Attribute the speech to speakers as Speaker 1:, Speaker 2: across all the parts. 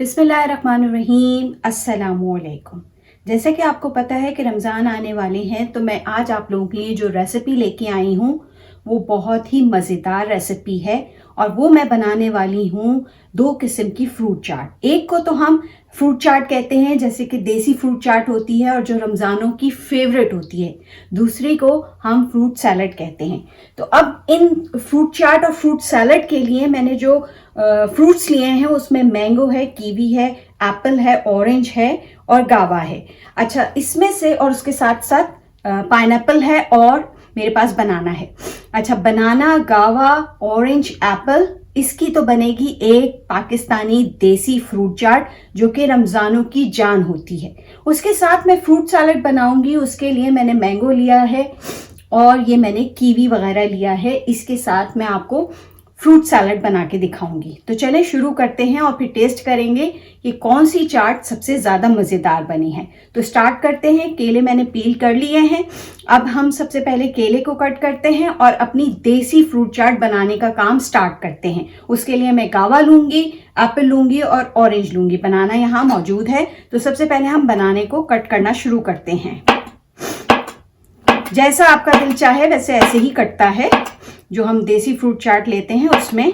Speaker 1: बिस्मिल्लाहिर्रहमानिर्रहीम, अस्सलामुअलैकुम। जैसे कि आपको पता है कि रमज़ान आने वाले हैं, तो मैं आज आप लोगों के लिए जो रेसिपी लेके आई हूँ वो बहुत ही मज़ेदार रेसिपी है और वो मैं बनाने वाली हूँ 2 किस्म की फ्रूट चाट। एक को तो हम फ्रूट चाट कहते हैं, जैसे कि देसी फ्रूट चाट होती है और जो रमज़ानों की फेवरेट होती है। दूसरी को हम फ्रूट सैलड कहते हैं। तो अब इन फ्रूट चाट और फ्रूट सैलड के लिए मैंने जो फ्रूट्स लिए हैं उसमें मैंगो है, कीवी है, एप्पल है, ऑरेंज है और गावा है। अच्छा, इसमें से और उसके साथ साथ पाइनएप्पल है और मेरे पास बनाना है। अच्छा, बनाना, गावा, ऑरेंज, एप्पल, इसकी तो बनेगी एक पाकिस्तानी देसी फ्रूट चाट जो कि रमज़ानों की जान होती है। उसके साथ मैं फ्रूट सैलड बनाऊंगी। उसके लिए मैंने मैंगो लिया है और ये मैंने कीवी वगैरह लिया है। इसके साथ मैं आपको फ्रूट सैलड बना के दिखाऊंगी। तो चलें शुरू करते हैं और फिर टेस्ट करेंगे कि कौन सी चाट सबसे ज़्यादा मज़ेदार बनी है। तो स्टार्ट करते हैं। केले मैंने पील कर लिए हैं। अब हम सबसे पहले केले को कट करते हैं और अपनी देसी फ्रूट चाट बनाने का काम स्टार्ट करते हैं। उसके लिए मैं गावा लूँगी, एप्पल लूँगी और ऑरेंज लूँगी। बनाना यहाँ मौजूद है। तो सबसे पहले हम बनाने को कट करना शुरू करते हैं। जैसा आपका दिल चाहे वैसे ऐसे ही कटता है। जो हम देसी फ्रूट चाट लेते हैं उसमें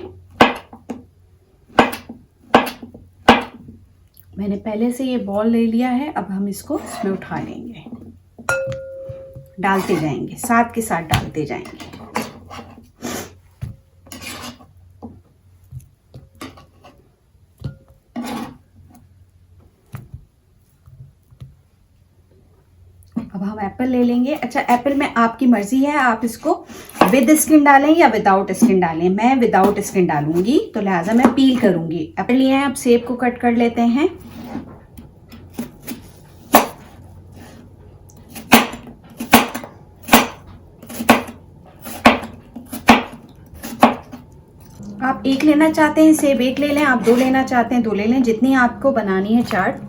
Speaker 1: मैंने पहले से ये बॉल ले लिया है। अब हम इसको इसमें उठा लेंगे, डालते जाएंगे, साथ के साथ डालते जाएंगे। अब हम एप्पल ले लेंगे। अच्छा, एप्पल में आपकी मर्जी है, आप इसको विद स्किन डालें या विदाउट स्किन डालें। मैं विदाउट स्किन डालूंगी, तो लिहाजा मैं पील करूंगी। एप्पल लिए हैं, अब सेब को कट कर लेते हैं। आप एक लेना चाहते हैं सेब एक ले लें, आप 2 लेना चाहते हैं 2 ले लें। जितनी आपको बनानी है चाट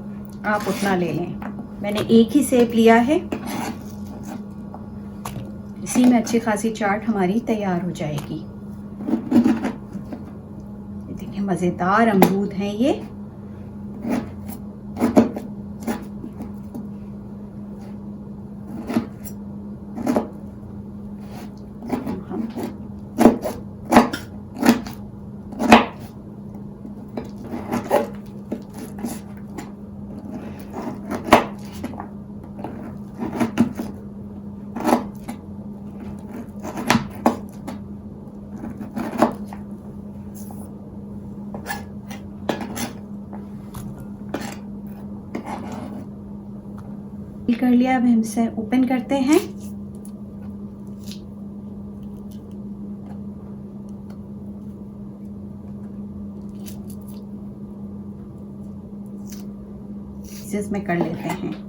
Speaker 1: आप उतना ले लें। मैंने एक ही सेब लिया है। इसी में अच्छी खासी चाट हमारी तैयार हो जाएगी। देखिए मज़ेदार अमरूद हैं ये। कर लिया। अब हम इसे ओपन करते हैं। इसे इसमें कर लेते हैं।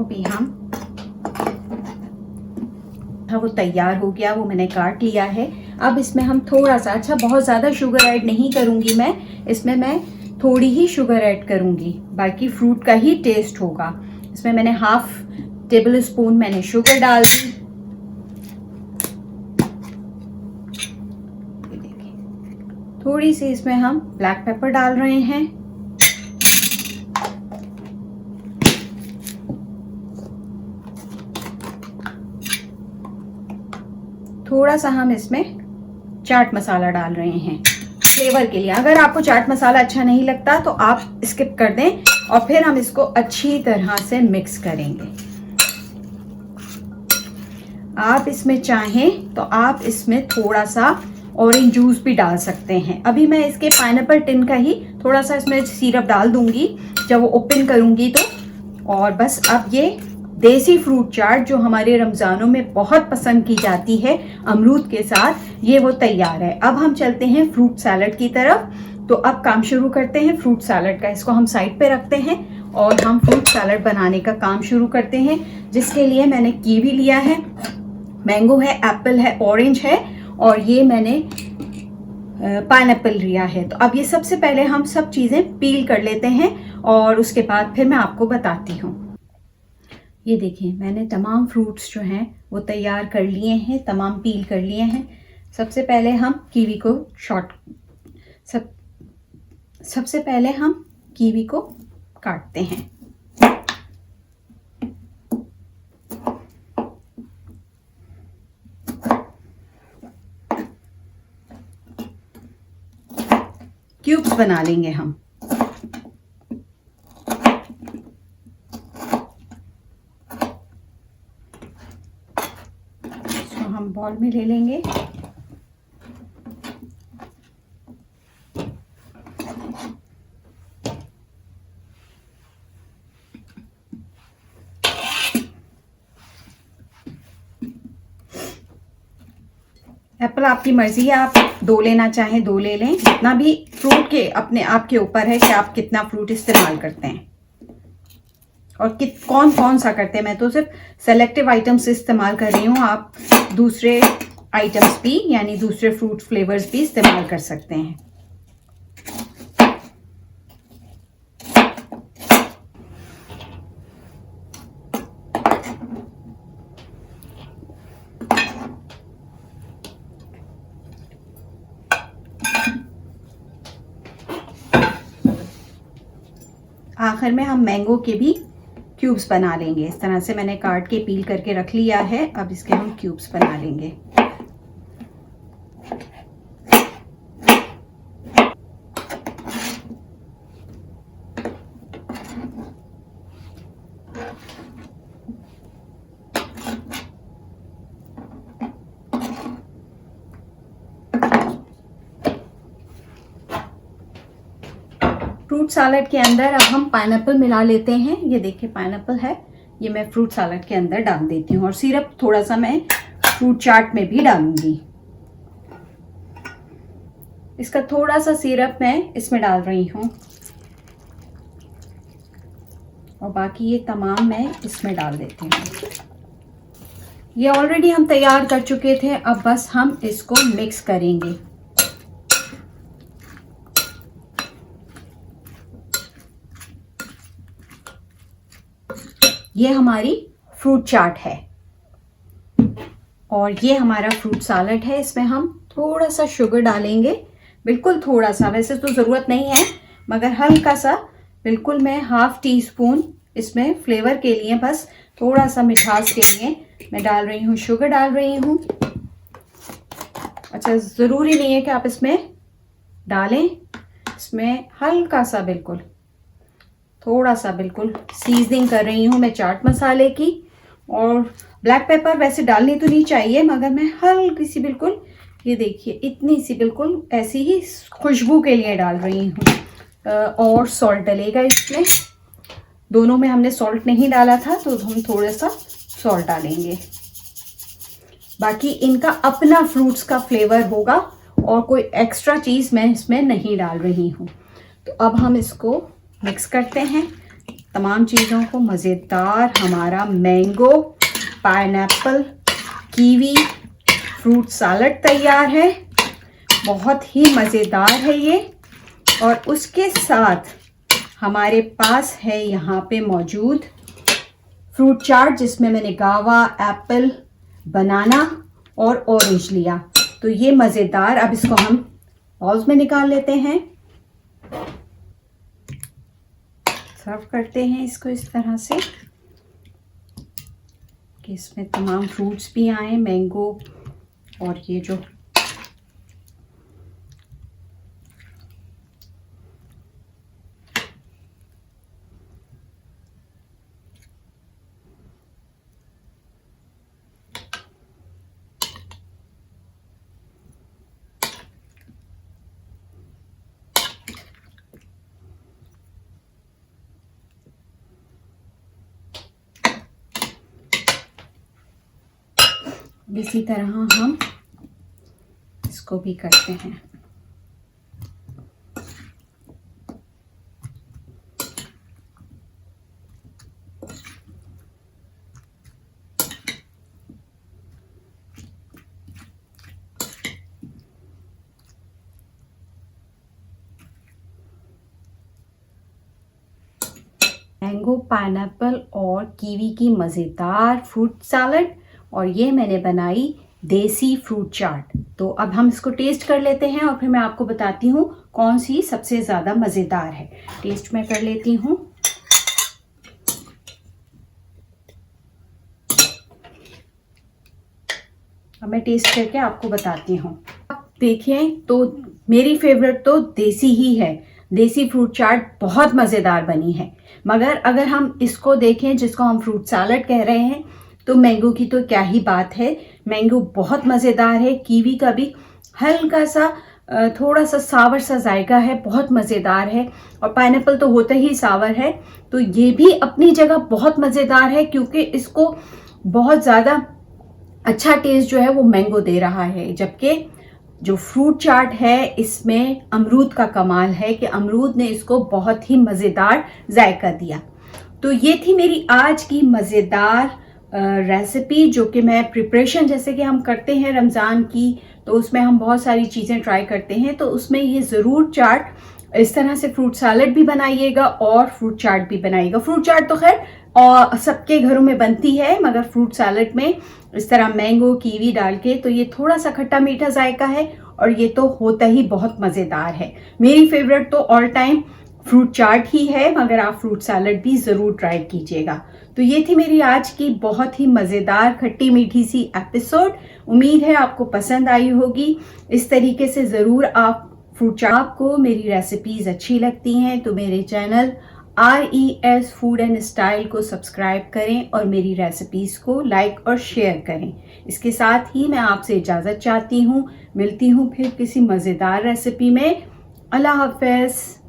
Speaker 1: भी हम वो तैयार हो गया, वो मैंने काट लिया है। अब इसमें हम थोड़ा सा, अच्छा बहुत ज़्यादा शुगर ऐड नहीं करूंगी मैं इसमें, मैं थोड़ी ही शुगर ऐड करूंगी, बाकी फ्रूट का ही टेस्ट होगा। इसमें मैंने 1/2 टेबल स्पून मैंने शुगर डाल दी। थोड़ी सी इसमें हम ब्लैक पेपर डाल रहे हैं। थोड़ा सा हम इसमें चाट मसाला डाल रहे हैं फ्लेवर के लिए। अगर आपको चाट मसाला अच्छा नहीं लगता तो आप स्किप कर दें और फिर हम इसको अच्छी तरह से मिक्स करेंगे। आप इसमें चाहें तो आप इसमें थोड़ा सा ऑरेंज जूस भी डाल सकते हैं। अभी मैं इसके पाइनएप्पल टिन का ही थोड़ा सा इसमें सिरप डाल दूंगी जब वो ओपन करूंगी तो। और बस अब ये देसी फ्रूट चाट जो हमारे रमज़ानों में बहुत पसंद की जाती है अमरूद के साथ, ये वो तैयार है। अब हम चलते हैं फ्रूट सैलड की तरफ। तो अब काम शुरू करते हैं फ्रूट सैलड का। इसको हम साइड पे रखते हैं और हम फ्रूट सैलड बनाने का काम शुरू करते हैं, जिसके लिए मैंने कीवी लिया है, मैंगो है, एप्पल है, ऑरेंज है और ये मैंने पाइनएप्पल लिया है। तो अब ये सबसे पहले हम सब चीज़ें पील कर लेते हैं और उसके बाद फिर मैं आपको बताती हूँ। ये देखिए मैंने तमाम फ्रूट्स जो हैं वो तैयार कर लिए हैं, तमाम पील कर लिए हैं। सबसे पहले हम कीवी को सबसे पहले हम कीवी को काटते हैं। क्यूब्स बना लेंगे हम। इसको हम बॉल में ले लेंगे। एप्पल आपकी मर्जी है, आप 2 लेना चाहें 2 ले लें। जितना भी फ्रूट के अपने आप के ऊपर है कि आप कितना फ्रूट इस्तेमाल करते हैं और कौन कौन सा करते हैं। मैं तो सिर्फ सेलेक्टिव आइटम्स इस्तेमाल कर रही हूँ, आप दूसरे आइटम्स भी यानी दूसरे फ्रूट फ्लेवर्स भी इस्तेमाल कर सकते हैं। आखिर में हम मैंगो के भी क्यूब्स बना लेंगे। इस तरह से मैंने काट के पील करके रख लिया है। अब इसके हम क्यूब्स बना लेंगे। फ्रूट सैलेड के अंदर अब हम पाइनएप्पल मिला लेते हैं। ये देखिए पाइनएप्पल है, ये मैं फ्रूट सैलेड के अंदर डाल देती हूँ और सिरप थोड़ा सा मैं फ्रूट चाट में भी डालूंगी। इसका थोड़ा सा सिरप मैं इसमें डाल रही हूँ और बाकी ये तमाम मैं इसमें डाल देती हूँ। ये ऑलरेडी हम तैयार कर चुके थे, अब बस हम इसको मिक्स करेंगे। ये हमारी फ्रूट चाट है और ये हमारा फ्रूट सैलेड है। इसमें हम थोड़ा सा शुगर डालेंगे, बिल्कुल थोड़ा सा, वैसे तो ज़रूरत नहीं है मगर हल्का सा, बिल्कुल मैं ½ टीस्पून इसमें फ्लेवर के लिए, बस थोड़ा सा मिठास के लिए मैं डाल रही हूँ, शुगर डाल रही हूँ। अच्छा, ज़रूरी नहीं है कि आप इसमें डालें, इसमें हल्का सा बिल्कुल थोड़ा सा बिल्कुल सीजनिंग कर रही हूँ मैं चाट मसाले की। और ब्लैक पेपर वैसे डालनी तो नहीं चाहिए मगर मैं हल्की सी बिल्कुल, ये देखिए इतनी सी बिल्कुल ऐसी ही खुशबू के लिए डाल रही हूँ। और सॉल्ट डलेगा इसमें, दोनों में हमने सॉल्ट नहीं डाला था तो हम थोड़ा सा सॉल्ट डालेंगे। बाकी इनका अपना फ्रूट्स का फ्लेवर होगा और कोई एक्स्ट्रा चीज़ मैं इसमें नहीं डाल रही हूँ। तो अब हम इसको मिक्स करते हैं तमाम चीज़ों को। मज़ेदार हमारा mango, pineapple, kiwi fruit salad तैयार है। बहुत ही मज़ेदार है ये। और उसके साथ हमारे पास है यहाँ पे मौजूद फ्रूट चाट, जिसमें मैंने गावा, एप्पल, बनाना और ऑरेंज लिया। तो ये मज़ेदार, अब इसको हम बाउल्स में निकाल लेते हैं, सर्व करते हैं इसको इस तरह से कि इसमें तमाम फ्रूट्स भी आए, मैंगो और ये जो इसी तरह हम इसको भी करते हैं। मैंगो, पाइनएप्पल और कीवी की मज़ेदार फ्रूट सैलड, और ये मैंने बनाई देसी फ्रूट चाट। तो अब हम इसको टेस्ट कर लेते हैं और फिर मैं आपको बताती हूँ कौन सी सबसे ज़्यादा मज़ेदार है। टेस्ट मैं कर लेती हूँ। अब मैं टेस्ट करके आपको बताती हूँ। आप देखें तो मेरी फेवरेट तो देसी ही है। देसी फ्रूट चाट बहुत मज़ेदार बनी है। मगर अगर हम इसको देखें, जिसको हम फ्रूट सैलड कह रहे हैं, तो मैंगो की तो क्या ही बात है। मैंगो बहुत मज़ेदार है। कीवी का भी हल्का सा थोड़ा सा सावर सा जायका है, बहुत मज़ेदार है। और पाइनएप्पल तो होता ही सावर है, तो ये भी अपनी जगह बहुत मज़ेदार है, क्योंकि इसको बहुत ज़्यादा अच्छा टेस्ट जो है वो मैंगो दे रहा है। जबकि जो फ्रूट चाट है इसमें अमरूद का कमाल है कि अमरूद ने इसको बहुत ही मज़ेदार जायका दिया। तो ये थी मेरी आज की मज़ेदार रेसिपी, जो कि मैं प्रिपरेशन जैसे कि हम करते हैं रमज़ान की, तो उसमें हम बहुत सारी चीज़ें ट्राई करते हैं। तो उसमें ये ज़रूर चाट इस तरह से फ्रूट सैलड भी बनाइएगा और फ्रूट चाट भी बनाइएगा। फ्रूट चाट तो खैर और सबके घरों में बनती है, मगर फ्रूट सैलड में इस तरह मैंगो, कीवी डाल के, तो ये थोड़ा सा खट्टा मीठा जायका है और ये तो होता ही बहुत मज़ेदार है। मेरी फेवरेट तो ऑल टाइम फ्रूट चाट ही है, मगर आप फ्रूट सैलड भी ज़रूर ट्राई कीजिएगा। तो ये थी मेरी आज की बहुत ही मज़ेदार खट्टी मीठी सी एपिसोड। उम्मीद है आपको पसंद आई होगी। इस तरीके से ज़रूर आप फ्रूट चाट, आपको मेरी रेसिपीज़ अच्छी लगती हैं तो मेरे channel RES food and style को सब्सक्राइब करें और मेरी रेसिपीज़ को लाइक और शेयर करें। इसके साथ ही मैं आपसे इजाज़त चाहती हूँ। मिलती हूँ फिर किसी मज़ेदार रेसिपी में। अल्लाह हाफ़िज़।